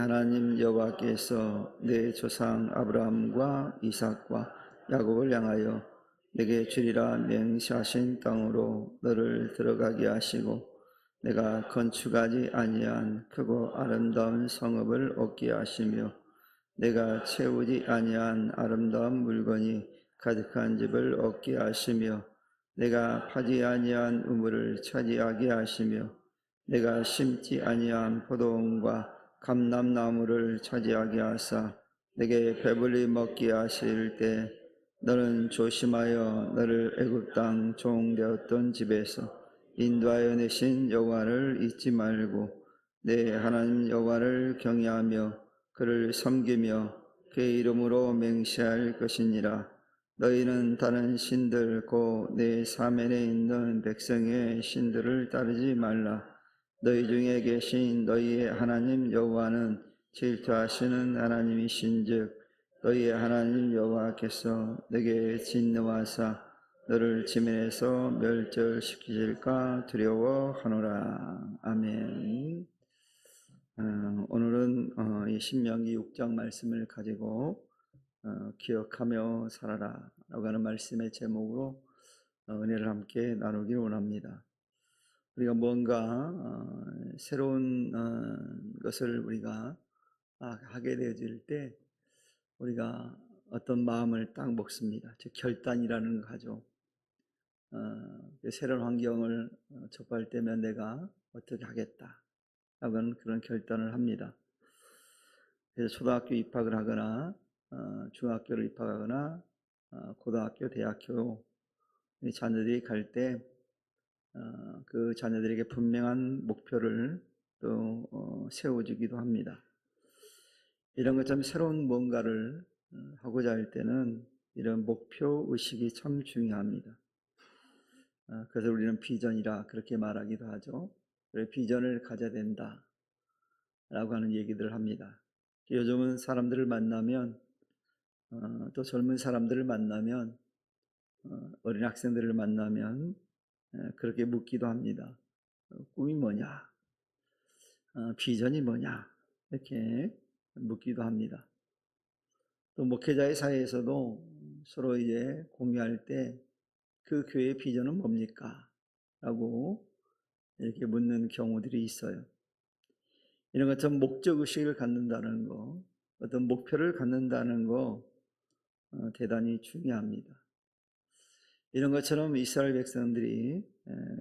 하나님 여호와께서 내 조상 아브라함과 이삭과 야곱을 향하여 내게 주리라 맹세하신 땅으로 너를 들어가게 하시고 내가 건축하지 아니한 크고 아름다운 성읍을 얻게 하시며 내가 채우지 아니한 아름다운 물건이 가득한 집을 얻게 하시며 내가 파지 아니한 우물을 차지하게 하시며 내가 심지 아니한 포도원과 감람나무를 차지하게 하사 내게 배불리 먹게 하실 때 너는 조심하여 너를 애굽 땅 종되었던 집에서 인도하여 내신 여호와를 잊지 말고 내 하나님 여호와를 경외하며 그를 섬기며 그의 이름으로 맹세할 것이니라. 너희는 다른 신들 곧 내 사면에 있는 백성의 신들을 따르지 말라. 너희 중에 계신 너희의 하나님 여호와는 질투하시는 하나님이신즉 너희의 하나님 여호와께서 내게 진노하사 너를 지면에서 멸절시키실까 두려워하노라. 아멘. 오늘은 이 신명기 6장 말씀을 가지고 기억하며 살아라 라고 하는 말씀의 제목으로 은혜를 함께 나누길 원합니다. 우리가 뭔가 새로운 것을 우리가 하게 되어질 때 우리가 어떤 마음을 딱 먹습니다. 즉 결단이라는 거 하죠. 새로운 환경을 접할 때면 내가 어떻게 하겠다 라고 하는 그런 결단을 합니다. 그래서 초등학교 입학을 하거나 중학교를 입학하거나 고등학교, 대학교 자녀들이 갈 때 그 자녀들에게 분명한 목표를 또 세워주기도 합니다. 이런 것처럼 새로운 뭔가를 하고자 할 때는 이런 목표 의식이 참 중요합니다. 그래서 우리는 비전이라 그렇게 말하기도 하죠. 그래 비전을 가져야 된다 라고 하는 얘기들을 합니다. 요즘은 사람들을 만나면 또 젊은 사람들을 만나면 어린 학생들을 만나면 그렇게 묻기도 합니다. 꿈이 뭐냐? 비전이 뭐냐? 이렇게 묻기도 합니다. 또 목회자의 사이에서도 서로 이제 공유할 때 그 교회의 비전은 뭡니까? 라고 이렇게 묻는 경우들이 있어요. 이런 것처럼 목적의식을 갖는다는 거, 어떤 목표를 갖는다는 거 대단히 중요합니다. 이런 것처럼 이스라엘 백성들이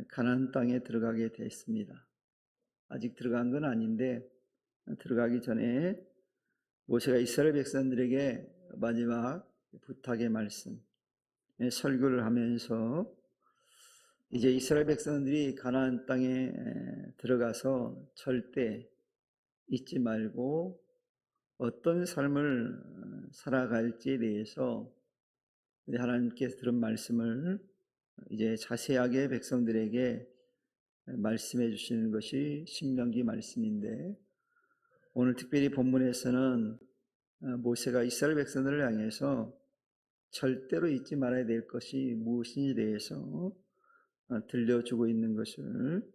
가나안 땅에 들어가게 됐습니다. 아직 들어간 건 아닌데 들어가기 전에 모세가 이스라엘 백성들에게 마지막 부탁의 말씀, 설교를 하면서 이제 이스라엘 백성들이 가나안 땅에 들어가서 절대 잊지 말고 어떤 삶을 살아갈지에 대해서 하나님께서 들은 말씀을 이제 자세하게 백성들에게 말씀해 주시는 것이 신명기 말씀인데 오늘 특별히 본문에서는 모세가 이스라엘 백성들을 향해서 절대로 잊지 말아야 될 것이 무엇인지에 대해서 들려주고 있는 것을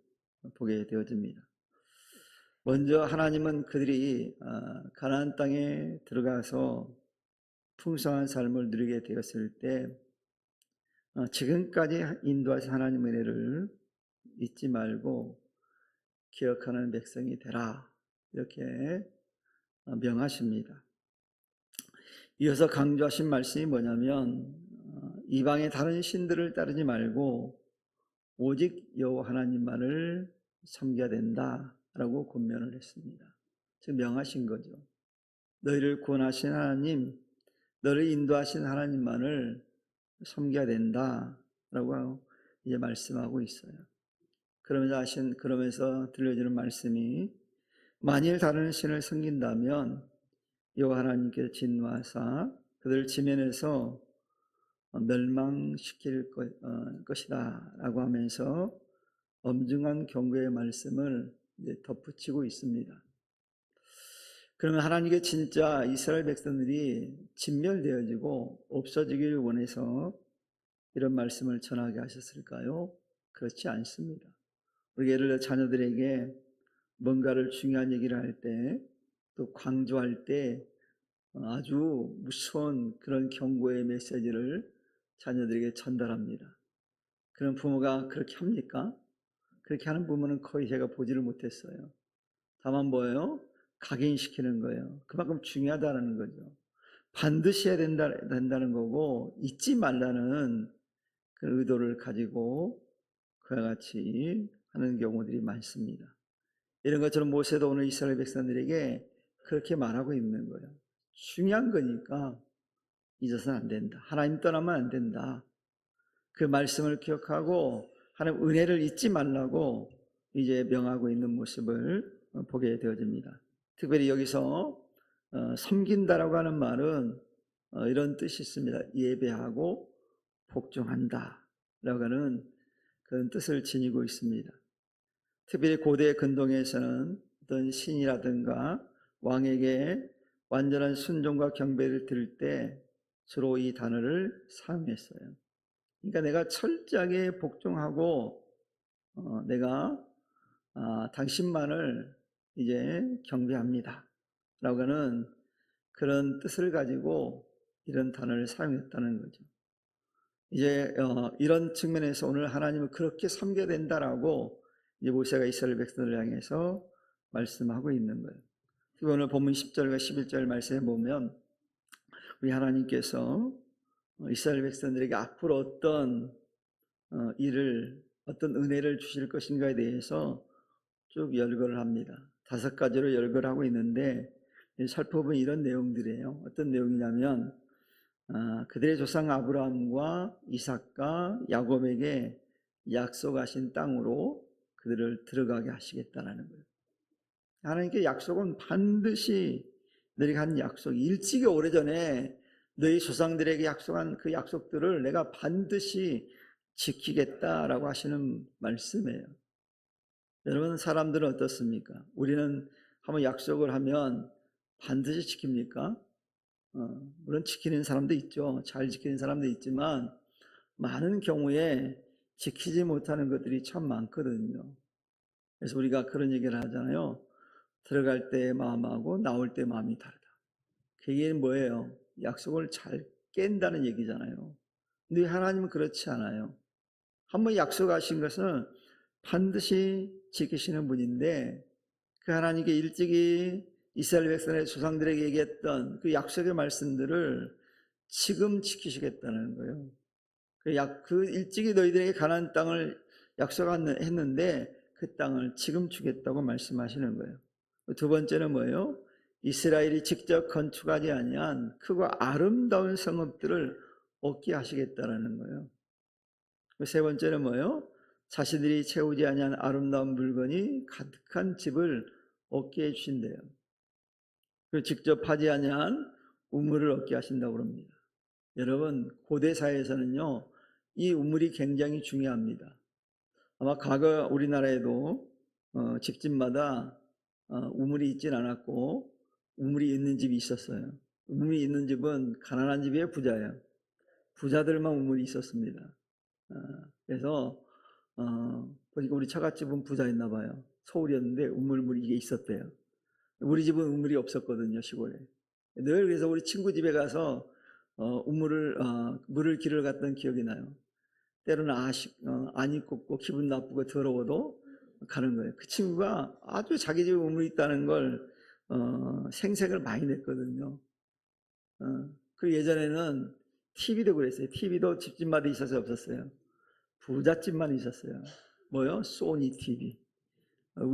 보게 되어집니다. 먼저 하나님은 그들이 가나안 땅에 들어가서 풍성한 삶을 누리게 되었을 때 지금까지 인도하신 하나님의 은혜를 잊지 말고 기억하는 백성이 되라 이렇게 명하십니다. 이어서 강조하신 말씀이 뭐냐면 이방의 다른 신들을 따르지 말고 오직 여호와 하나님만을 섬겨야 된다라고 권면을 했습니다. 즉 명하신 거죠. 너희를 구원하신 하나님, 너를 인도하신 하나님만을 섬겨야 된다라고 이제 말씀하고 있어요. 그러면서 들려주는 말씀이 만일 다른 신을 섬긴다면 여호와 하나님께서 진노하사 그들 지면에서 멸망시킬 것이다 라고 하면서 엄중한 경고의 말씀을 이제 덧붙이고 있습니다. 그러면 하나님께 진짜 이스라엘 백성들이 진멸되어지고 없어지기를 원해서 이런 말씀을 전하게 하셨을까요? 그렇지 않습니다. 우리 예를 들어 자녀들에게 뭔가를 중요한 얘기를 할 때 또 강조할 때 아주 무서운 그런 경고의 메시지를 자녀들에게 전달합니다. 그런 부모가 그렇게 합니까? 그렇게 하는 부모는 거의 제가 보지를 못했어요. 다만 뭐예요? 각인시키는 거예요. 그만큼 중요하다는 거죠. 반드시 해야 된다는 거고, 잊지 말라는 그 의도를 가지고 그와 같이 하는 경우들이 많습니다. 이런 것처럼 모세도 오늘 이스라엘 백성들에게 그렇게 말하고 있는 거예요. 중요한 거니까 잊어서는 안 된다. 하나님 떠나면 안 된다. 그 말씀을 기억하고 하나님 은혜를 잊지 말라고 이제 명하고 있는 모습을 보게 되어집니다. 특별히 여기서 섬긴다라고 하는 말은 이런 뜻이 있습니다. 예배하고 복종한다 라고 하는 그런 뜻을 지니고 있습니다. 특별히 고대 근동에서는 어떤 신이라든가 왕에게 완전한 순종과 경배를 드릴 때 주로 이 단어를 사용했어요. 그러니까 내가 철저하게 복종하고 내가 당신만을 이제 경배합니다 라고 하는 그런 뜻을 가지고 이런 단어를 사용했다는 거죠. 이제 이런 측면에서 오늘 하나님을 그렇게 섬겨야 된다라고 이제 모세가 이스라엘 백성들을 향해서 말씀하고 있는 거예요. 오늘 본문 10절과 11절 말씀에 보면 우리 하나님께서 이스라엘 백성들에게 앞으로 어떤 일을, 어떤 은혜를 주실 것인가에 대해서 쭉 열거를 합니다. 5가지로 열거를 하고 있는데 살펴보면 이런 내용들이에요. 어떤 내용이냐면 그들의 조상 아브라함과 이삭과 야곱에게 약속하신 땅으로 그들을 들어가게 하시겠다라는 거예요. 하나님께 약속은 반드시 너희가 한 약속, 일찍이 오래전에 너희 조상들에게 약속한 그 약속들을 내가 반드시 지키겠다라고 하시는 말씀이에요. 여러분, 사람들은 어떻습니까? 우리는 한번 약속을 하면 반드시 지킵니까? 물론 지키는 사람도 있죠. 잘 지키는 사람도 있지만 많은 경우에 지키지 못하는 것들이 참 많거든요. 그래서 우리가 그런 얘기를 하잖아요. 들어갈 때 마음하고 나올 때 마음이 다르다. 그게 뭐예요? 약속을 잘 깬다는 얘기잖아요. 근데 하나님은 그렇지 않아요. 한번 약속하신 것은 반드시 지키시는 분인데 그 하나님께 일찍이 이스라엘 백성의 조상들에게 얘기했던 그 약속의 말씀들을 지금 지키시겠다는 거예요. 그 일찍이 너희들에게 가나안 땅을 약속했는데 그 땅을 지금 주겠다고 말씀하시는 거예요. 두 번째는 뭐예요? 이스라엘이 직접 건축하지 아니한 크고 아름다운 성읍들을 얻게 하시겠다는 거예요. 세 번째는 뭐예요? 자신들이 채우지 아니한 아름다운 물건이 가득한 집을 얻게 해주신대요. 그리고 직접 하지 아니한 우물을 얻게 하신다고 합니다. 여러분, 고대 사회에서는요, 이 우물이 굉장히 중요합니다. 아마 과거 우리나라에도 집집마다 우물이 있진 않았고 우물이 있는 집이 있었어요. 우물이 있는 집은 가난한 집이에요, 부자예요? 부자들만 우물이 있었습니다. 그래서 보니까 우리 처갓집은 부자였나 봐요. 서울이었는데 우물물이 이게 있었대요. 우리 집은 우물이 없었거든요, 시골에. 늘 그래서 우리 친구 집에 가서 물을 길을 갔던 기억이 나요. 때로는 안이 꼽고 기분 나쁘고 더러워도 가는 거예요. 그 친구가 아주 자기 집에 우물이 있다는 걸 생색을 많이 냈거든요. 그리고 예전에는 TV도 그랬어요. TV도 집집마다 있어서 없었어요. 부잣집만 있었어요. 뭐요? 소니 TV.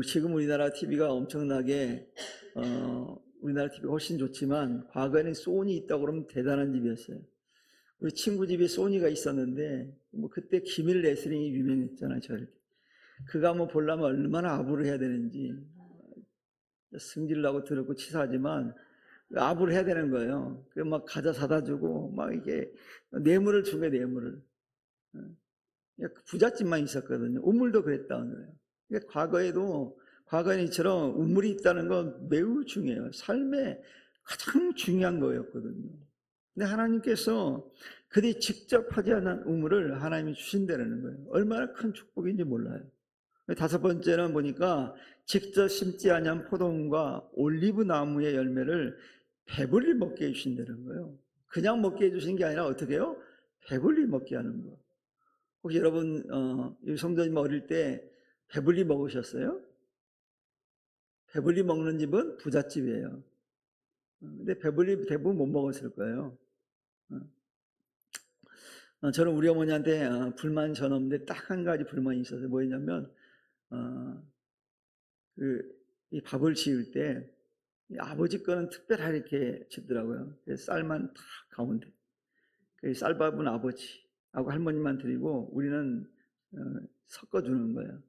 지금 우리나라 TV가 엄청나게 우리나라 TV가 훨씬 좋지만 과거에는 소니 있다고 그러면 대단한 집이었어요. 우리 친구 집에 소니가 있었는데 뭐 그때 기밀 레슬링이 유명했잖아요. 저렇게 그가 뭐 보려면 얼마나 아부를 해야 되는지 승질나고 더럽고 치사하지만 아부를 해야 되는 거예요. 그 막 과자 사다 주고 막 이게 뇌물을 주게 뇌물을. 부잣집만 있었거든요. 우물도 그랬다는 거예요. 그러니까 과거에는 이처럼 우물이 있다는 건 매우 중요해요. 삶에 가장 중요한 거였거든요. 근데 하나님께서 그들이 직접 하지 않은 우물을 하나님이 주신다는 거예요. 얼마나 큰 축복인지 몰라요. 다섯 번째는 보니까 직접 심지 아니한 포도원과 올리브 나무의 열매를 배불리 먹게 해주신다는 거예요. 그냥 먹게 해주신 게 아니라 어떻게 해요? 배불리 먹게 하는 거. 혹시 여러분 성도님 어릴 때 배불리 먹으셨어요? 배불리 먹는 집은 부잣집이에요. 근데 배불리 대부분 못 먹었을 거예요. 저는 우리 어머니한테 불만이 전 없는데 딱 한 가지 불만이 있어서 뭐였냐면 이 밥을 지을 때 아버지 거는 특별하게 이렇게 짓더라고요. 쌀만 다 가운데. 쌀밥은 아버지하고 할머니만 드리고 우리는 섞어주는 거예요.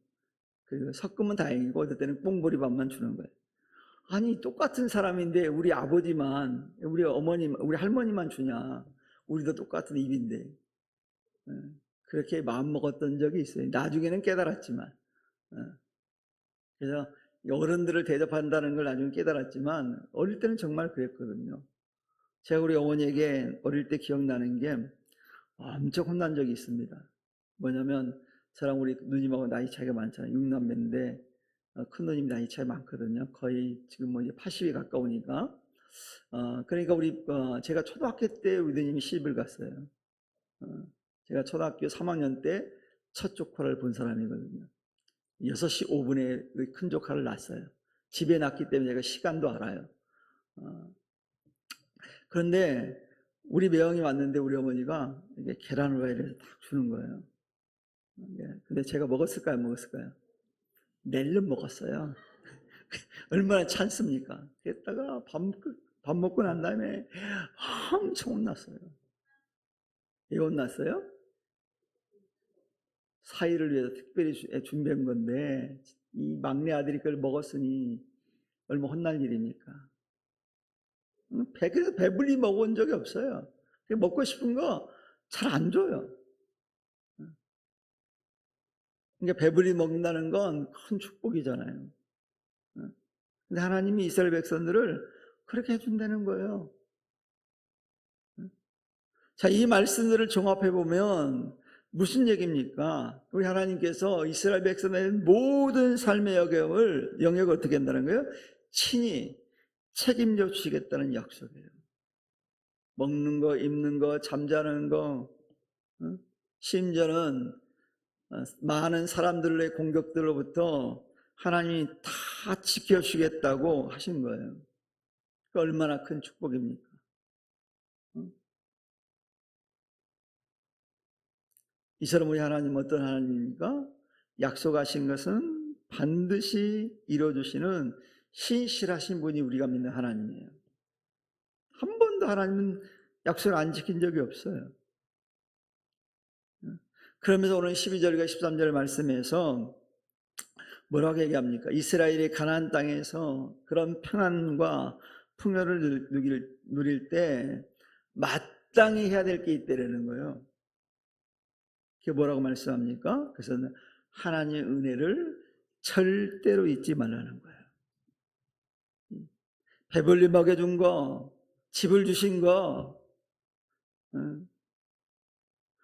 그리고 섞으면 다행이고 어떨 때는 뽕보리밥만 주는 거예요. 아니 똑같은 사람인데 우리 아버지만 우리 어머니 우리 할머니만 주냐. 우리도 똑같은 입인데. 그렇게 마음먹었던 적이 있어요. 나중에는 깨달았지만. 그래서 어른들을 대접한다는 걸 나중에 깨달았지만 어릴 때는 정말 그랬거든요. 제가 우리 어머니에게 어릴 때 기억나는 게 엄청 혼난 적이 있습니다. 뭐냐면 저랑 우리 누님하고 나이 차이가 많잖아요. 6남매인데 큰 누님 나이 차이 많거든요. 거의 지금 뭐 이제 80이 가까우니까. 그러니까 제가 초등학교 때 우리 누님이 시집을 갔어요. 제가 초등학교 3학년 때 첫 조카를 본 사람이거든요. 6시 5분에 큰 조카를 낳았어요. 집에 낳기 때문에 제가 시간도 알아요. 그런데 우리 매형이 왔는데 우리 어머니가 이게 계란 후라이를 딱 주는 거예요. 근데 제가 먹었을까요? 안 먹었을까요? 낼름 먹었어요. 얼마나 찬습니까? 그랬다가 밥 먹고 난 다음에 엄청 혼났어요. 왜 혼났어요? 사이를 위해서 특별히 준비한 건데 이 막내 아들이 그걸 먹었으니 얼마 혼날 일입니까? 그래서 배불리 먹은 적이 없어요. 먹고 싶은 거 잘 안 줘요. 그러니까 배불리 먹는다는 건 큰 축복이잖아요. 근데 하나님이 이스라엘 백성들을 그렇게 해준다는 거예요. 자, 이 말씀들을 종합해 보면 무슨 얘기입니까? 우리 하나님께서 이스라엘 백성의 모든 삶의 영역을 어떻게 한다는 거예요? 친히 책임져 주시겠다는 약속이에요. 먹는 거, 입는 거, 잠자는 거, 심지어는 많은 사람들의 공격들로부터 하나님이 다 지켜주시겠다고 하신 거예요. 그 얼마나 큰 축복입니까? 이처럼 우리 하나님 어떤 하나님입니까? 약속하신 것은 반드시 이루어주시는 신실하신 분이 우리가 믿는 하나님이에요. 한 번도 하나님은 약속을 안 지킨 적이 없어요. 그러면서 오늘 12절과 13절 말씀에서 뭐라고 얘기합니까? 이스라엘이 가나안 땅에서 그런 평안과 풍요를 누릴 때 마땅히 해야 될 게 있다라는 거예요. 그게 뭐라고 말씀합니까? 그래서 하나님의 은혜를 절대로 잊지 말라는 거예요. 배불리 먹여준 거, 집을 주신 거,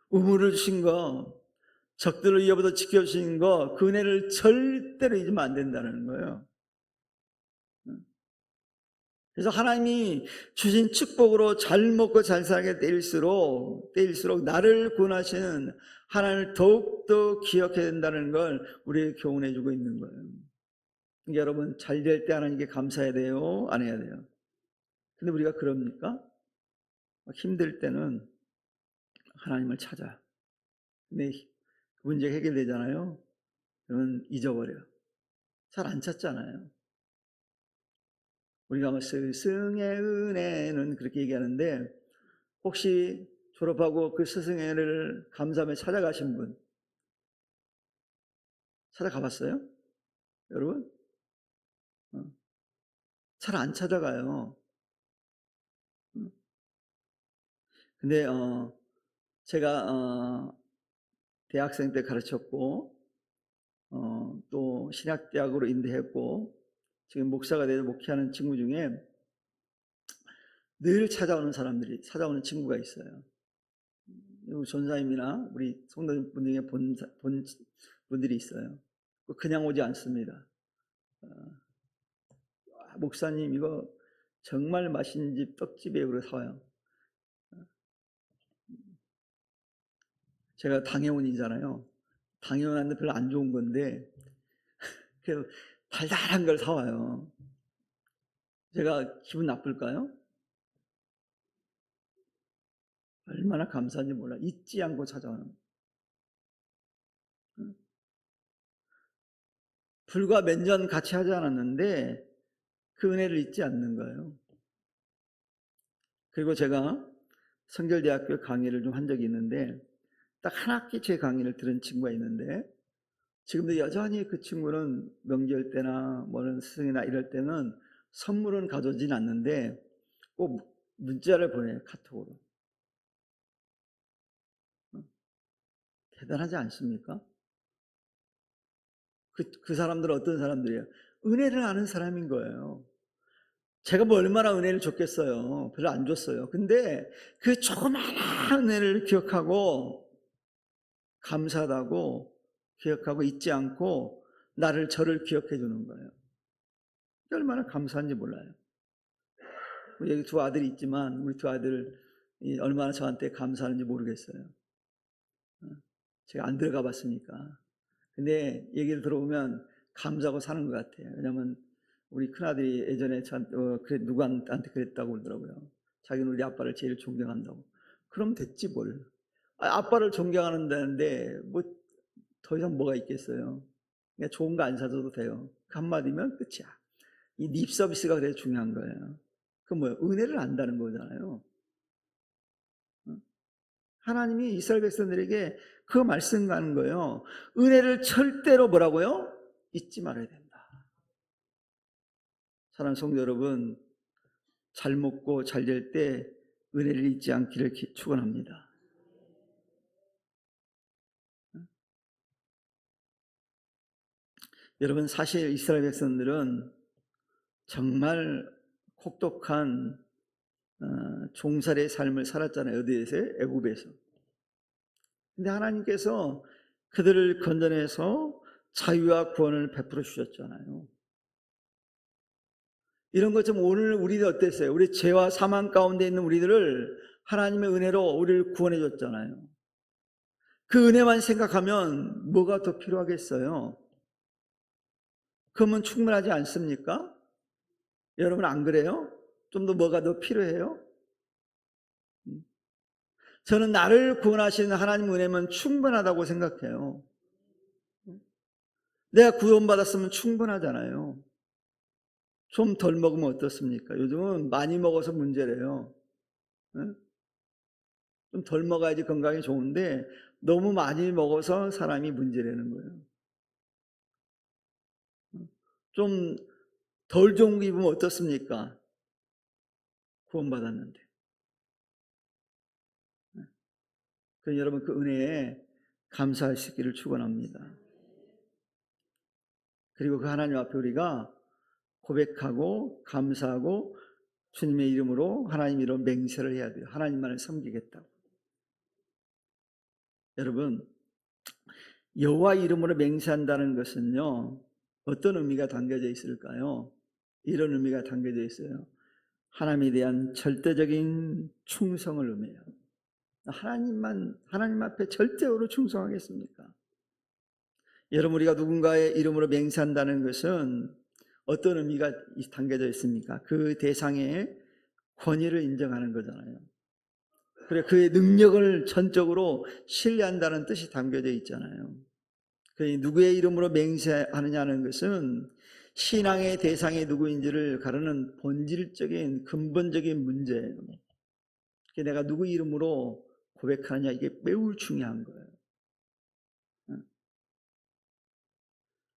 우물을 주신 거, 적들을 위협으로 지켜주신 거, 그 은혜를 절대로 잊으면 안 된다는 거예요. 그래서 하나님이 주신 축복으로 잘 먹고 잘 살게 때일수록 나를 구원하시는 하나님을 더욱더 기억해야 된다는 걸 우리에게 교훈해 주고 있는 거예요. 그러니까 여러분 잘 될 때 하나님께 감사해야 돼요? 안 해야 돼요? 근데 우리가 그럽니까? 힘들 때는 하나님을 찾아. 근데 그 문제가 해결되잖아요? 그러면 잊어버려. 잘 안 찾잖아요. 우리가 뭐 스승의 은혜는 그렇게 얘기하는데 혹시 졸업하고 그 스승의 은혜를 감사하며 찾아가신 분 찾아가 봤어요? 여러분? 잘 안 찾아가요. 근데 제가 대학생 때 가르쳤고 또 신학대학으로 인도했고 지금 목사가 돼서 목회하는 친구 중에 늘 찾아오는 친구가 있어요. 전사님이나 우리 성도분들 중에 본 분들이 있어요. 그냥 오지 않습니다. 목사님 이거 정말 맛있는 집 떡집이에요. 그래서 사와요. 제가 당해온이잖아요. 당해온한테 별로 안 좋은 건데 그래서 달달한 걸 사와요. 제가 기분 나쁠까요? 얼마나 감사한지 몰라. 잊지 않고 찾아오는. 불과 몇 년 같이 하지 않았는데 그 은혜를 잊지 않는 거예요. 그리고 제가 성결대학교 강의를 좀 한 적이 있는데 딱 한 학기 제 강의를 들은 친구가 있는데 지금도 여전히 그 친구는 명절 때나 뭐는 스승이나 이럴 때는 선물은 가져오진 않는데 꼭 문자를 보내요. 카톡으로. 대단하지 않습니까? 그 사람들은 어떤 사람들이에요? 은혜를 아는 사람인 거예요. 제가 뭐 얼마나 은혜를 줬겠어요. 별로 안 줬어요. 근데 그 조그마한 은혜를 기억하고 감사하다고 기억하고 잊지 않고 저를 기억해 주는 거예요. 얼마나 감사한지 몰라요. 여기 두 아들이 있지만 우리 두 아들 얼마나 저한테 감사하는지 모르겠어요. 제가 안 들어가 봤으니까. 근데 얘기를 들어보면 감사하고 사는 것 같아요. 왜냐하면 우리 큰아들이 예전에 누구한테 그랬다고 그러더라고요. 자기는 우리 아빠를 제일 존경한다고. 그럼 됐지 뭘. 아빠를 존경하는다는데 뭐 더 이상 뭐가 있겠어요. 그냥 좋은 거 안 사줘도 돼요. 그 한마디면 끝이야. 이 립 서비스가 그래서 중요한 거예요. 그 뭐예요? 은혜를 안다는 거잖아요. 하나님이 이스라엘 백성들에게 그 말씀하는 거예요. 은혜를 절대로 뭐라고요? 잊지 말아야 된다. 사랑하는 성도 여러분, 잘 먹고 잘 될 때 은혜를 잊지 않기를 축원합니다. 여러분, 사실 이스라엘 백성들은 정말 혹독한 종살이의 삶을 살았잖아요. 어디에서? 애굽에서. 근데 하나님께서 그들을 건져내서 자유와 구원을 베풀어 주셨잖아요. 이런 것처럼 오늘 우리들 어땠어요? 우리 죄와 사망 가운데 있는 우리들을 하나님의 은혜로 우리를 구원해 줬잖아요. 그 은혜만 생각하면 뭐가 더 필요하겠어요? 그러면 충분하지 않습니까? 여러분 안 그래요? 좀 더 뭐가 더 필요해요? 저는 나를 구원하시는 하나님 은혜면 충분하다고 생각해요. 내가 구원받았으면 충분하잖아요. 좀 덜 먹으면 어떻습니까? 요즘은 많이 먹어서 문제래요. 좀 덜 먹어야지 건강에 좋은데 너무 많이 먹어서 사람이 문제라는 거예요. 좀 덜 좋은 거 입으면 어떻습니까? 구원받았는데. 그래서 여러분 그 은혜에 감사하시기를 축원합니다. 그리고 그 하나님 앞에 우리가 고백하고 감사하고 주님의 이름으로 하나님 이름 맹세를 해야 돼요. 하나님만을 섬기겠다고. 여러분 여호와 이름으로 맹세한다는 것은요 어떤 의미가 담겨져 있을까요? 이런 의미가 담겨져 있어요. 하나님에 대한 절대적인 충성을 의미해요. 하나님 앞에 절대로 충성하겠습니까? 여러분 우리가 누군가의 이름으로 맹세한다는 것은 어떤 의미가 담겨져 있습니까? 그 대상의 권위를 인정하는 거잖아요. 그래 그의 능력을 전적으로 신뢰한다는 뜻이 담겨져 있잖아요. 그 누구의 이름으로 맹세하느냐는 것은 신앙의 대상이 누구인지를 가르는 본질적인 근본적인 문제예요. 내가 누구 이름으로 고백하느냐 이게 매우 중요한 거예요.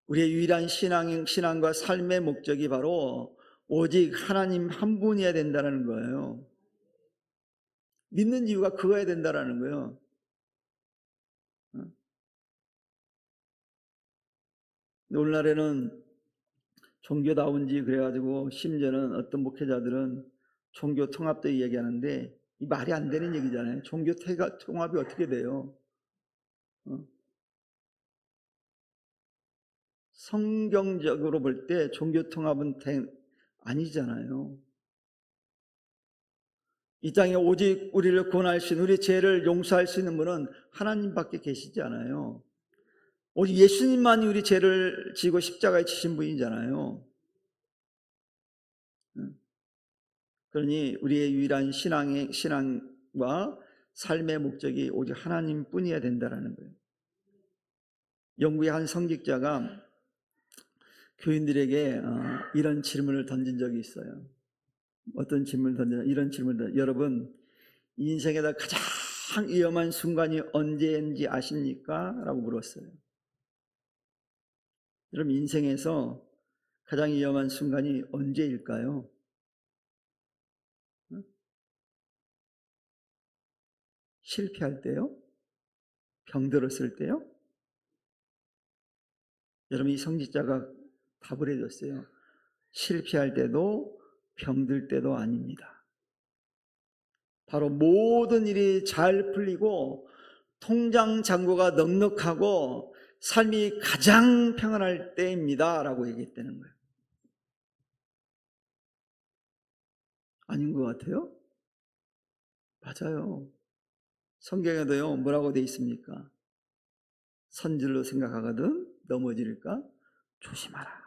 우리의 유일한 신앙과 삶의 목적이 바로 오직 하나님 한 분이어야 된다는 거예요. 믿는 이유가 그거야 된다는 거예요. 오늘날에는 종교다운지 그래가지고 심지어는 어떤 목회자들은 종교 통합도 얘기하는데 이 말이 안 되는 얘기잖아요. 종교 통합이 어떻게 돼요? 성경적으로 볼 때 종교 통합은 아니잖아요. 이 땅에 오직 우리를 구원할 수 있는, 우리 죄를 용서할 수 있는 분은 하나님밖에 계시지 않아요. 오직 예수님만이 우리 죄를 지고 십자가에 지신 분이잖아요. 그러니 우리의 유일한 신앙과 삶의 목적이 오직 하나님뿐이어야 된다는 거예요. 영국의 한 성직자가 교인들에게 이런 질문을 던진 적이 있어요. 어떤 질문을 던지냐, 이런 질문을 던져. 여러분, 인생에다 가장 위험한 순간이 언제인지 아십니까? 라고 물었어요. 여러분, 인생에서 가장 위험한 순간이 언제일까요? 실패할 때요? 병들었을 때요? 여러분, 이 성직자가 답을 해줬어요. 실패할 때도 병들 때도 아닙니다. 바로 모든 일이 잘 풀리고 통장 잔고가 넉넉하고 삶이 가장 평안할 때입니다 라고 얘기했다는 거예요. 아닌 것 같아요? 맞아요. 성경에도요, 뭐라고 돼 있습니까? 선질로 생각하거든 넘어질까 조심하라.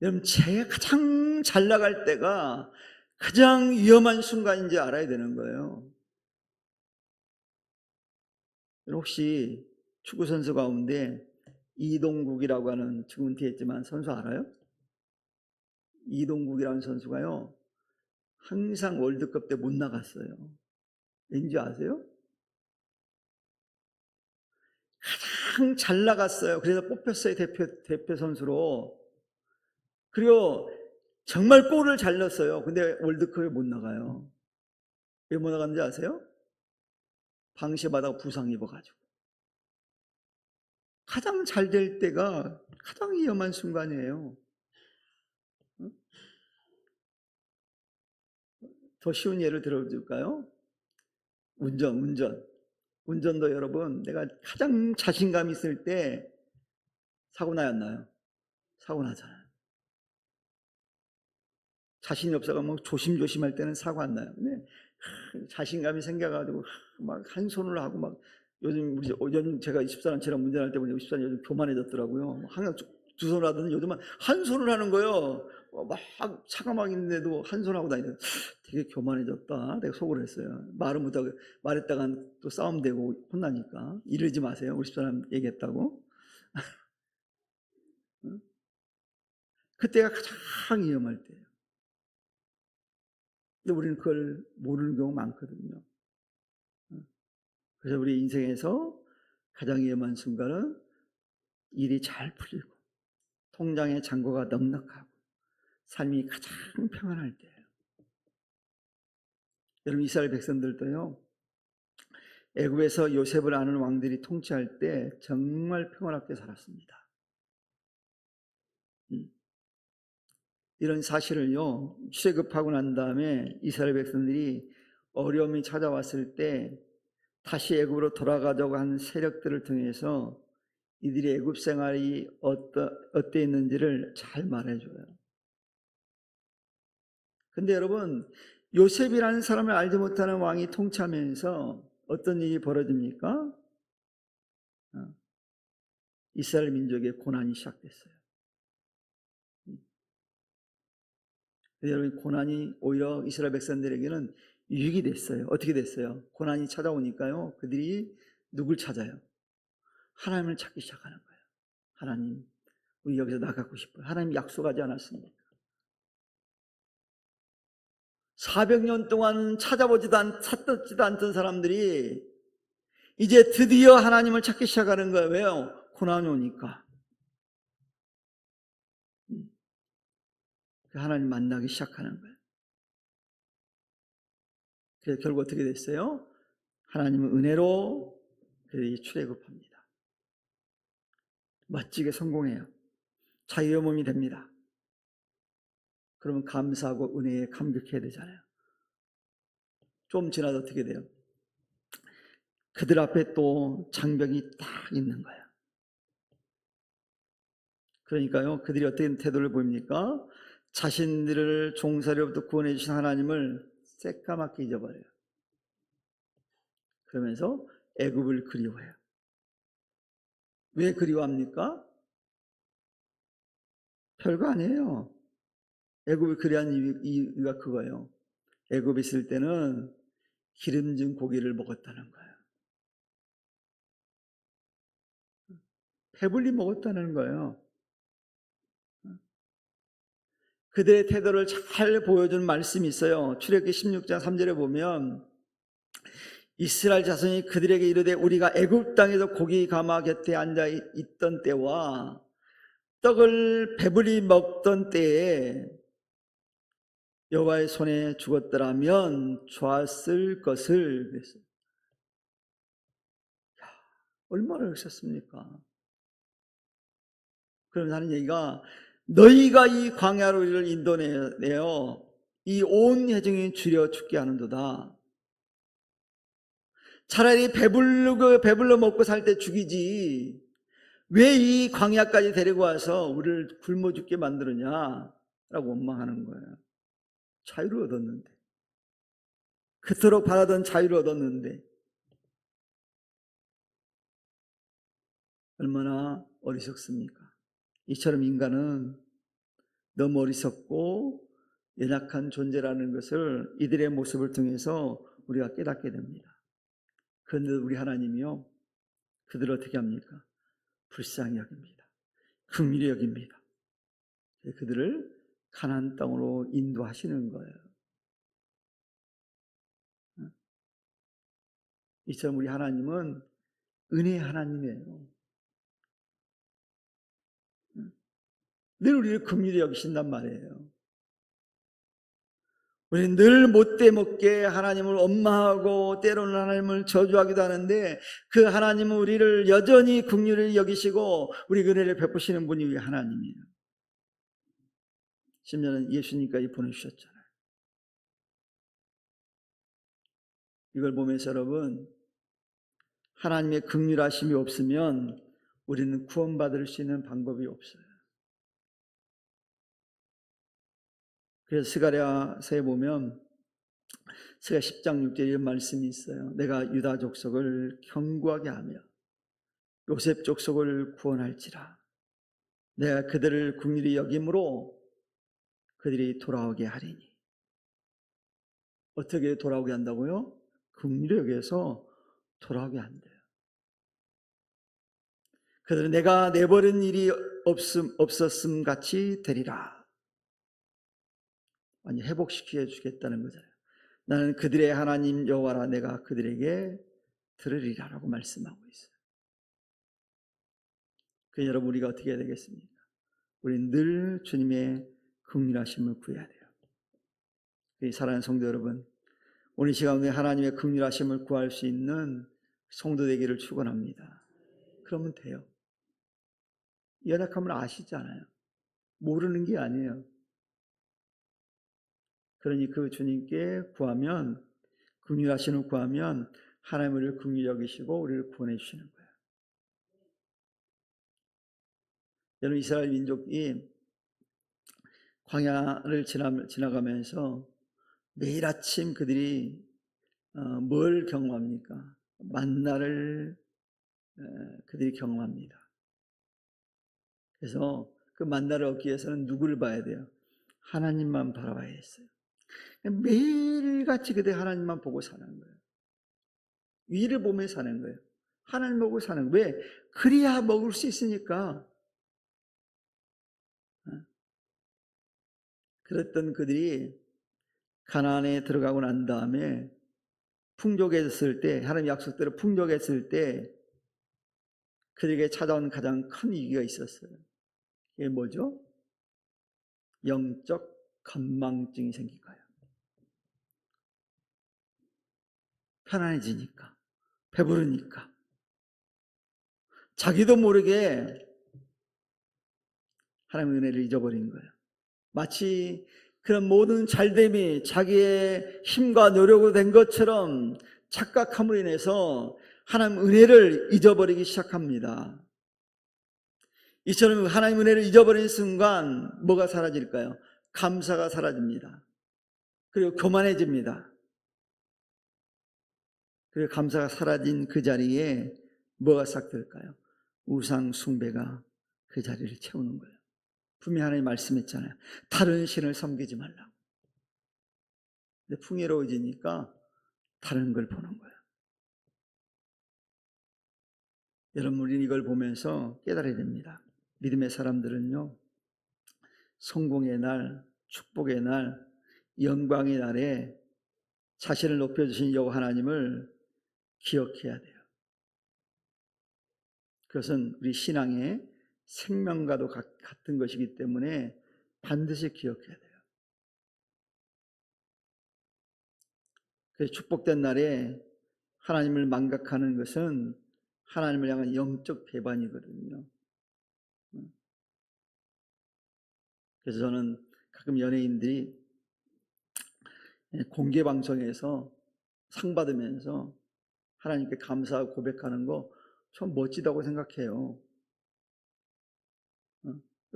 여러분, 제가 가장 잘 나갈 때가 가장 위험한 순간인지 알아야 되는 거예요. 혹시 축구선수 가운데 이동국이라고 하는, 지금 은퇴했지만 선수 알아요? 이동국이라는 선수가요, 항상 월드컵 때 못 나갔어요. 왠지 아세요? 가장 잘 나갔어요. 그래서 뽑혔어요, 대표 선수로. 그리고 정말 골을 잘 넣었어요. 근데 월드컵에 못 나가요. 왜 못 나갔는지 아세요? 방심하다가 부상 입어가지고. 가장 잘 될 때가 가장 위험한 순간이에요. 더 쉬운 예를 들어줄까요? 운전도 여러분, 내가 가장 자신감 있을 때 사고 나요, 안 나요? 사고 나잖아요. 자신이 없어가 뭐 조심조심할 때는 사고 안 나요. 근데 자신감이 생겨가지고 막 한 손으로 하고, 막 요즘 제가 집사람처럼 운전할 때 보니 집사람 요즘 교만해졌더라고요. 항상 두 손으로 하더니 요즘은 한 손으로 하는 거예요. 막 차가 막 있는데도 한 손으로 하고 다니는. 되게 교만해졌다, 내가 속으로 했어요. 말은 못하고, 말했다간 또 싸움되고 혼나니까 이러지 마세요, 우리 집사람 얘기했다고. 그때가 가장 위험할 때예요. 근데 우리는 그걸 모르는 경우가 많거든요. 그래서 우리 인생에서 가장 위험한 순간은 일이 잘 풀리고 통장에 잔고가 넉넉하고 삶이 가장 평안할 때예요. 여러분, 이스라엘 백성들도요, 애굽에서 요셉을 아는 왕들이 통치할 때 정말 평안하게 살았습니다. 이런 사실을요, 출애굽하고 난 다음에 이스라엘 백성들이 어려움이 찾아왔을 때 다시 애굽으로 돌아가자고 한 세력들을 통해서 이들의 애굽 생활이 어땠는지를 잘 말해줘요. 근데 여러분, 요셉이라는 사람을 알지 못하는 왕이 통치하면서 어떤 일이 벌어집니까? 이스라엘 민족의 고난이 시작됐어요. 여러분, 고난이 오히려 이스라엘 백성들에게는 유익이 됐어요. 어떻게 됐어요? 고난이 찾아오니까요, 그들이 누굴 찾아요? 하나님을 찾기 시작하는 거예요. 하나님, 우리 여기서 나가고 싶어요. 하나님 약속하지 않았습니까? 400년 동안 찾지도 않던 사람들이 이제 드디어 하나님을 찾기 시작하는 거예요. 왜요? 고난이 오니까. 하나님 만나기 시작하는 거예요. 그래서 결국 어떻게 됐어요? 하나님은 은혜로 그들이 출애굽합니다. 멋지게 성공해요. 자유의 몸이 됩니다. 그러면 감사하고 은혜에 감격해야 되잖아요. 좀 지나서 어떻게 돼요? 그들 앞에 또 장벽이 딱 있는 거예요. 그러니까요, 그들이 어떤 태도를 보입니까? 자신들을 종살이로부터 구원해 주신 하나님을 새까맣게 잊어버려요. 그러면서 애굽을 그리워해요. 왜 그리워합니까? 별거 아니에요. 애굽을 그리워하는 이유가 그거예요. 애굽에 있을 때는 기름진 고기를 먹었다는 거예요. 배불리 먹었다는 거예요. 그들의 태도를 잘 보여주는 말씀이 있어요. 출애굽기 16장 3절에 보면 이스라엘 자손이 그들에게 이르되 우리가 애굽 땅에서 고기 가마 곁에 앉아 있던 때와 떡을 배불리 먹던 때에 여호와의 손에 죽었더라면 좋았을 것을 그랬어요. 얼마나 그러셨습니까? 그러면서 하는 얘기가 너희가 이 광야로 우리를 인도내어 이 온 회중이 줄여 죽게 하는도다. 차라리 배불러 먹고 살 때 죽이지 왜 이 광야까지 데리고 와서 우리를 굶어 죽게 만드느냐라고 원망하는 거예요. 자유를 얻었는데, 그토록 바라던 자유를 얻었는데 얼마나 어리석습니까? 이처럼 인간은 너무 어리석고 연약한 존재라는 것을 이들의 모습을 통해서 우리가 깨닫게 됩니다. 그런데 우리 하나님이요, 그들을 어떻게 합니까? 불쌍히 여깁니다. 긍휼히 여깁니다. 그들을 가나안 땅으로 인도하시는 거예요. 이처럼 우리 하나님은 은혜의 하나님이에요. 늘 우리를 긍휼히 여기신단 말이에요. 우리는 늘 못돼 먹게 하나님을 원망하고 때로는 하나님을 저주하기도 하는데 그 하나님은 우리를 여전히 긍휼히 여기시고 우리 은혜를 베푸시는 분이 우리 하나님이에요. 심지어는 예수님까지 보내주셨잖아요. 이걸 보면서 여러분, 하나님의 긍휼하심이 없으면 우리는 구원받을 수 있는 방법이 없어요. 그래서 스가랴서에 보면 스가 10장 6절에 이런 말씀이 있어요. 내가 유다 족속을 견고하게 하며 요셉 족속을 구원할지라. 내가 그들을 긍휼히 여김으로 그들이 돌아오게 하리니. 어떻게 돌아오게 한다고요? 긍휼히 여겨서 돌아오게 한대요. 그들은 내가 내버린 일이 없었음 같이 되리라. 완전히 회복시켜 주겠다는 거잖아요. 나는 그들의 하나님 여호와라. 내가 그들에게 들으리라라고 말씀하고 있어요. 그래서 여러분, 우리가 어떻게 해야 되겠습니까? 우리는 늘 주님의 긍휼하심을 구해야 돼요. 사랑하는 성도 여러분, 오늘 이 시간에 하나님의 긍휼하심을 구할 수 있는 성도 되기를 축원합니다. 그러면 돼요. 연약함을 아시잖아요. 모르는 게 아니에요. 그러니 그 주님께 구하면, 긍휼하심을 구하면 하나님 우리를 긍휼히 여기시고 우리를 구원해 주시는 거예요. 여러분, 이스라엘 민족이 광야를 지나가면서 매일 아침 그들이 뭘 경험합니까? 만나를 그들이 경험합니다. 그래서 그 만나를 얻기 위해서는 누구를 봐야 돼요? 하나님만 바라봐야 했어요. 매일같이 그들 하나님만 보고 사는 거예요. 위를 보며 사는 거예요. 하나님 보고 사는 거예요. 왜? 그래야 먹을 수 있으니까. 그랬던 그들이 가나안에 들어가고 난 다음에 풍족했을 때, 하나님 약속대로 풍족했을 때 그들에게 찾아온 가장 큰 위기가 있었어요. 이게 뭐죠? 영적 건망증이 생긴 거예요. 편안해지니까, 배부르니까 자기도 모르게 하나님의 은혜를 잊어버린 거예요. 마치 그런 모든 잘됨이 자기의 힘과 노력으로 된 것처럼 착각함으로 인해서 하나님 은혜를 잊어버리기 시작합니다. 이처럼 하나님 은혜를 잊어버리는 순간 뭐가 사라질까요? 감사가 사라집니다. 그리고 교만해집니다. 그리고 감사가 사라진 그 자리에 뭐가 싹 들까요? 우상 숭배가 그 자리를 채우는 거예요. 분명히 하나님 말씀했잖아요. 다른 신을 섬기지 말라고. 근데 풍요로워지니까 다른 걸 보는 거예요. 여러분, 우리는 이걸 보면서 깨달아야 됩니다. 믿음의 사람들은요, 성공의 날, 축복의 날, 영광의 날에 자신을 높여주신 여호와 하나님을 기억해야 돼요. 그것은 우리 신앙의 생명과도 같은 것이기 때문에 반드시 기억해야 돼요. 그래서 축복된 날에 하나님을 망각하는 것은 하나님을 향한 영적 배반이거든요. 그래서 저는 가끔 연예인들이 공개 방송에서 상 받으면서 하나님께 감사하고 고백하는 거 참 멋지다고 생각해요.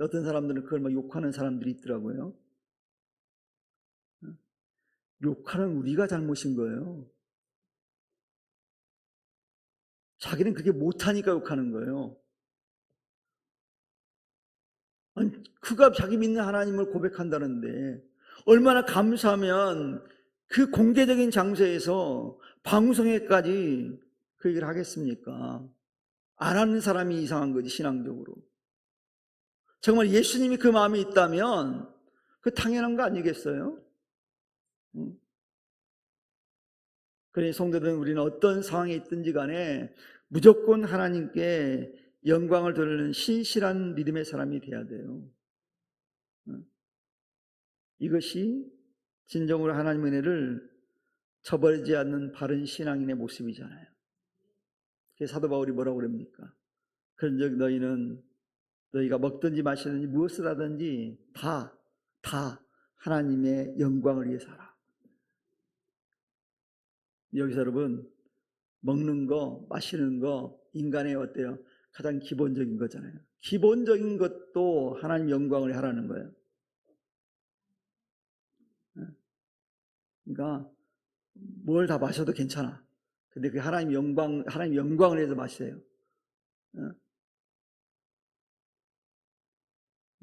어떤 사람들은 그걸 막 욕하는 사람들이 있더라고요. 욕하는 우리가 잘못인 거예요. 자기는 그게 못하니까 욕하는 거예요. 아니, 그가 자기 믿는 하나님을 고백한다는데 얼마나 감사하면 그 공개적인 장소에서 방송에까지 그 얘기를 하겠습니까? 안 하는 사람이 이상한 거지, 신앙적으로. 정말 예수님이 그 마음이 있다면 그 당연한 거 아니겠어요? 그러니 성도들은 우리는 어떤 상황에 있든지 간에 무조건 하나님께 영광을 돌리는 신실한 믿음의 사람이 돼야 돼요. 이것이 진정으로 하나님의 은혜를 저버리지 않는 바른 신앙인의 모습이잖아요. 그래서 사도 바울이 뭐라고 그럽니까? 그런즉 너희는 너희가 먹든지 마시든지 무엇을 하든지 다 하나님의 영광을 위해서 하라. 여기서 여러분, 먹는 거, 마시는 거 인간의 어때요? 가장 기본적인 거잖아요. 기본적인 것도 하나님 영광을 하라는 거예요. 그러니까 뭘 다 마셔도 괜찮아. 근데 그 하나님 영광을 위해서 마세요.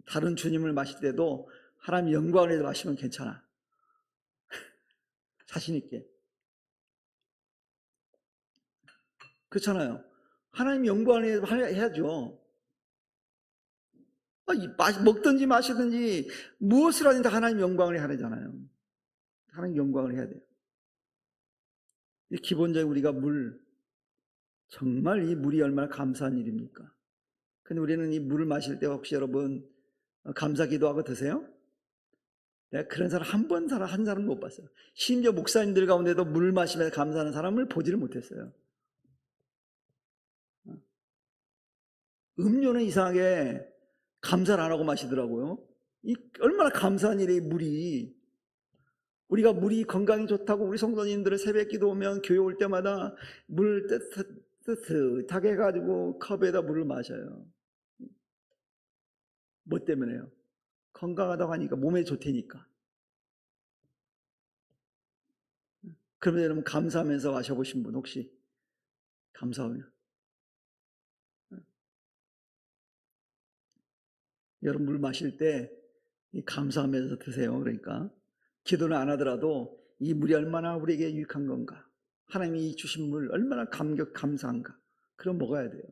다른 주님을 마실 때도 하나님 영광을 위해서 마시면 괜찮아. 자신 있게. 그렇잖아요. 하나님 영광을 위해서 해야죠. 먹든지 마시든지 무엇을 하든지 하나님 영광을 하려잖아요. 하나님 영광을 해야 돼요. 기본적으로 우리가 정말 이 물이 얼마나 감사한 일입니까? 근데 우리는 이 물을 마실 때 혹시 여러분 감사 기도하고 드세요? 내가 그런 사람 한 사람 못 봤어요. 심지어 목사님들 가운데도 물 마시면서 감사하는 사람을 보지를 못했어요. 음료는 이상하게 감사를 안 하고 마시더라고요. 이 얼마나 감사한 일이 물이. 우리가 물이 건강이 좋다고 우리 성도님들은 새벽 기도 오면 교회 올 때마다 물 뜨뜻하게 해가지고 컵에다 물을 마셔요. 뭐 때문에요? 건강하다고 하니까 몸에 좋다니까. 그러면 여러분 감사하면서 마셔보신 분 혹시 감사하면 여러분 물 마실 때 감사하면서 드세요. 그러니까 기도는 안 하더라도 이 물이 얼마나 우리에게 유익한 건가, 하나님이 주신 물 얼마나 감사한가, 그럼 먹어야 돼요.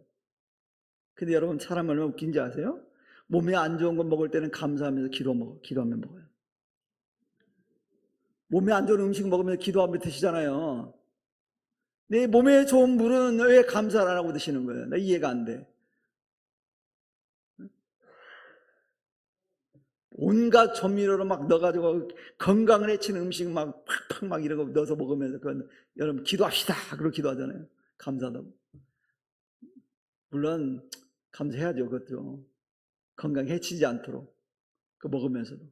근데 여러분 사람 얼마나 웃긴지 아세요? 몸에 안 좋은 거 먹을 때는 감사하면서 기도하면 먹어요. 몸에 안 좋은 음식 먹으면서 기도하면 드시잖아요. 내 몸에 좋은 물은 왜 감사를 안 하고 드시는 거예요? 나 이해가 안 돼. 온갖 조미료로 막 넣어가지고 건강을 해치는 음식 막 팍팍 막 이러고 넣어서 먹으면서 그건 여러분 기도합시다 그러고 기도하잖아요. 감사하다고. 물론 감사해야죠. 그것도 건강 해치지 않도록 그 먹으면서도.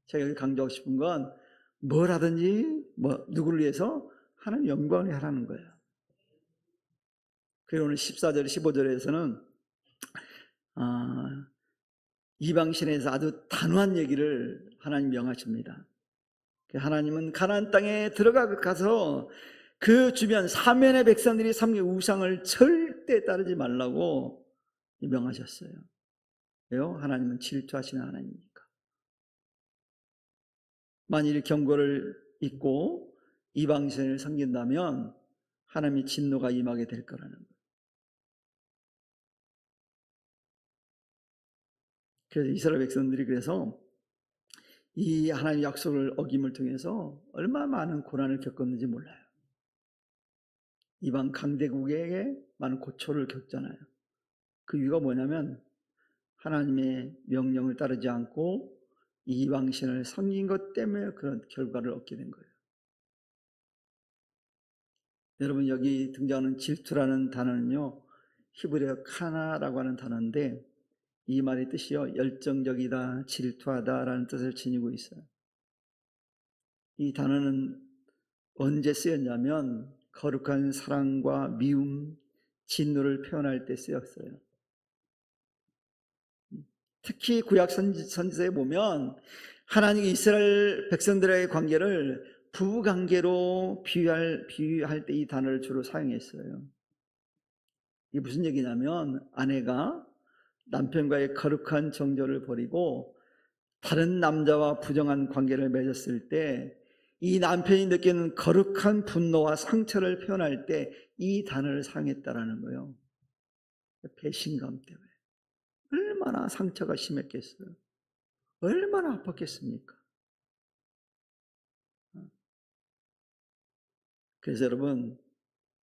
제가 여기 강조하고 싶은 건 뭘 하든지 누구를 위해서 하나님 영광을 하라는 거예요. 그리고 오늘 14절 15절에서는 이방신에서 아주 단호한 얘기를 하나님 명하십니다. 하나님은 가나안 땅에 들어가서 그 주변 사면의 백성들이 섬긴 우상을 절대 따르지 말라고 명하셨어요. 왜요? 하나님은 질투하시는 하나님이니까. 만일 경고를 잊고 이방신을 섬긴다면 하나님의 진노가 임하게 될 거라는 거예요. 그래서 이스라엘 백성들이 이 하나님의 약속을 어김을 통해서 얼마나 많은 고난을 겪었는지 몰라요. 이방 강대국에게 많은 고초를 겪잖아요. 그 이유가 뭐냐면 하나님의 명령을 따르지 않고 이방신을 섬긴 것 때문에 그런 결과를 얻게 된 거예요. 여러분, 여기 등장하는 질투라는 단어는요, 히브리어 카나라고 하는 단어인데 이 말의 뜻이요, 열정적이다, 질투하다라는 뜻을 지니고 있어요. 이 단어는 언제 쓰였냐면 거룩한 사랑과 미움, 진노를 표현할 때 쓰였어요. 특히 구약 선지서에 보면 하나님이 이스라엘 백성들의 관계를 부부관계로 비유할 때 이 단어를 주로 사용했어요. 이게 무슨 얘기냐면 아내가 남편과의 거룩한 정조를 버리고 다른 남자와 부정한 관계를 맺었을 때 이 남편이 느끼는 거룩한 분노와 상처를 표현할 때 이 단어를 사용했다라는 거예요. 배신감 때문에. 얼마나 상처가 심했겠어요. 얼마나 아팠겠습니까? 그래서 여러분,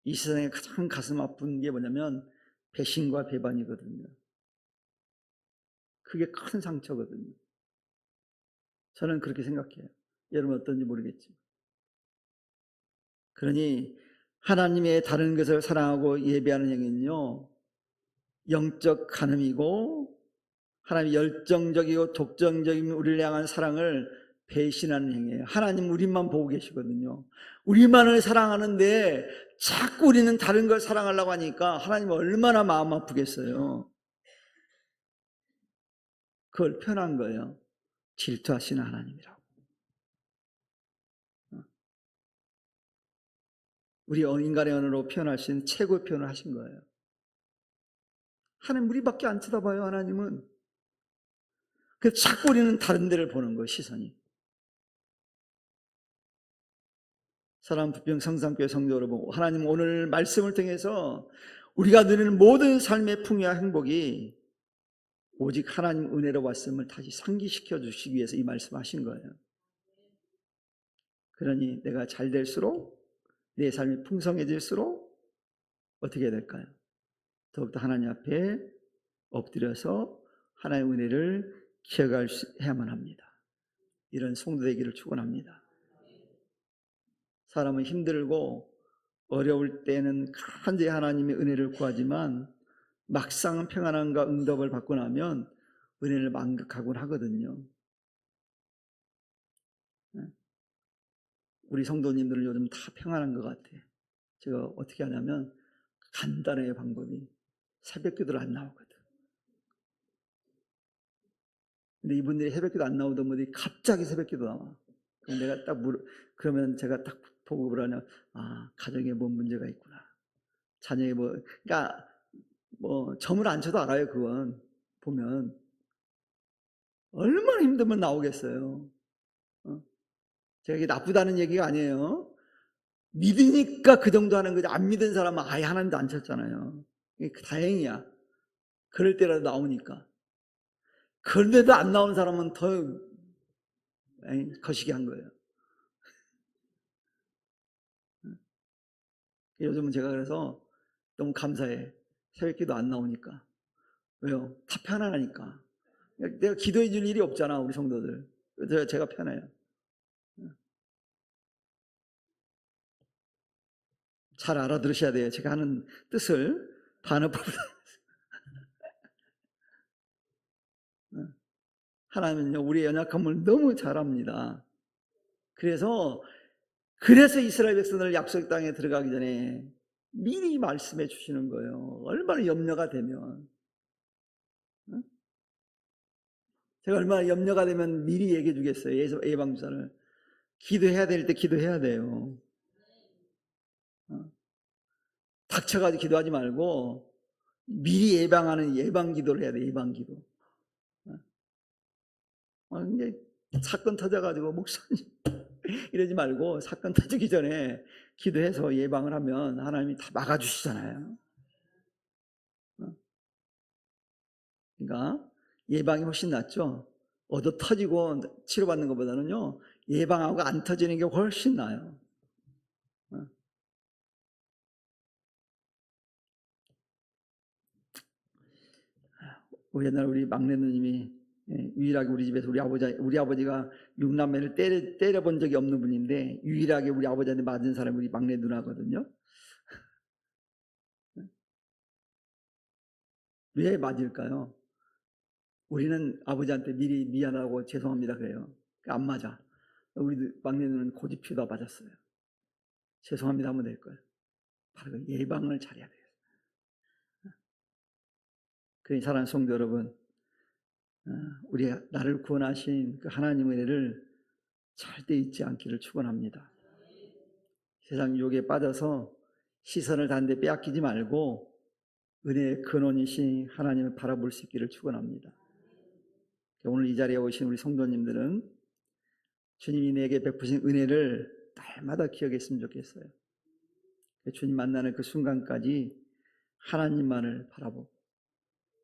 이 세상에 가장 가슴 아픈 게 뭐냐면 배신과 배반이거든요. 그게 큰 상처거든요. 저는 그렇게 생각해요. 여러분 어떤지 모르겠지만. 그러니 하나님의 다른 것을 사랑하고 예배하는 행위는요, 영적 간음이고 하나님의 열정적이고 독점적인 우리를 향한 사랑을 배신하는 행위예요. 하나님 우리만 보고 계시거든요. 우리만을 사랑하는데 자꾸 우리는 다른 걸 사랑하려고 하니까 하나님은 얼마나 마음 아프겠어요. 그걸 표현한 거예요. 질투하시는 하나님이라고. 우리 인간의 언어로 표현할 수 있는 최고의 표현을 하신 거예요. 하나님 우리밖에 안 쳐다봐요. 하나님은. 그래서 자꾸 우리는 다른 데를 보는 거예요. 시선이. 사람 부평 성산교회 성도 여러분, 하나님 오늘 말씀을 통해서 우리가 누리는 모든 삶의 풍요와 행복이 오직 하나님 은혜로 왔음을 다시 상기시켜 주시기 위해서 이 말씀하신 거예요. 그러니 내가 잘 될수록 내 삶이 풍성해질수록 어떻게 해야 될까요? 더욱더 하나님 앞에 엎드려서 하나님의 은혜를 기억해야만 합니다. 이런 성도 되기를 축원합니다. 사람은 힘들고 어려울 때는 간절히 하나님의 은혜를 구하지만 막상 평안함과 응답을 받고 나면 은혜를 만극하곤 하거든요. 우리 성도님들은 요즘 다 평안한 것 같아요. 제가 어떻게 하냐면 간단해요. 방법이. 새벽기도를 안 나오거든. 근데 이분들이 새벽기도 안 나오던 분들이 갑자기 새벽기도 나와. 그러면 제가 딱 보고 그러냐, 가정에 뭔 문제가 있구나. 자녀에 그러니까 점을 안 쳐도 알아요. 그건 보면 얼마나 힘들면 나오겠어요. 제가 이게 나쁘다는 얘기가 아니에요. 믿으니까 그 정도 하는 거지. 안 믿은 사람은 아예 하나님도 안 쳤잖아요. 다행이야. 그럴 때라도 나오니까. 그런데도 안 나오는 사람은 더 거시기 한 거예요. 요즘은 제가 그래서 너무 감사해. 새벽기도 안 나오니까. 왜요? 다 편안하니까. 내가 기도해 줄 일이 없잖아, 우리 성도들. 그래서 제가 편해요. 잘 알아들으셔야 돼요. 제가 하는 뜻을 반어법으로. 하나님은요, 우리의 연약함을 너무 잘 압니다. 그래서 이스라엘 백성을 약속 땅에 들어가기 전에 미리 말씀해 주시는 거예요. 얼마나 염려가 되면. 제가 얼마나 염려가 되면 미리 얘기해 주겠어요. 예방주사를. 기도해야 될 때 기도해야 돼요. 닥쳐가지고 기도하지 말고 미리 예방하는 예방기도를 해야 돼. 예방기도. 이제 사건 터져가지고 목사님 이러지 말고 사건 터지기 전에 기도해서 예방을 하면 하나님이 다 막아주시잖아요. 그러니까 예방이 훨씬 낫죠. 얻어 터지고 치료받는 것보다는요, 예방하고 안 터지는 게 훨씬 나아요. 옛날 우리 막내 누님이 유일하게 우리 집에서 우리 아버지가 6남매를 때려본 적이 없는 분인데 유일하게 우리 아버지한테 맞은 사람이 우리 막내 누나거든요. 왜 맞을까요? 우리는 아버지한테 미리 미안하고 죄송합니다 그래요. 안 맞아. 우리 막내 누나는 고집피우다 맞았어요. 죄송합니다 하면 될 거예요. 바로 그 예방을 잘해야 돼요. 그러니 사랑하는 성도 여러분, 우리 나를 구원하신 그 하나님의 은혜를 절대 잊지 않기를 축원합니다. 세상 유혹에 빠져서 시선을 다른 데 빼앗기지 말고 은혜의 근원이신 하나님을 바라볼 수 있기를 축원합니다. 오늘 이 자리에 오신 우리 성도님들은 주님이 내게 베푸신 은혜를 날마다 기억했으면 좋겠어요. 주님 만나는 그 순간까지 하나님만을 바라보고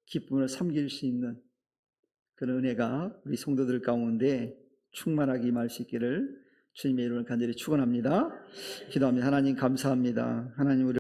기쁨으로 섬길 수 있는 그런 은혜가 우리 성도들 가운데 충만하게 임할 수 있기를 주님의 이름을 간절히 축원합니다. 기도합니다. 하나님 감사합니다. 하나님 우리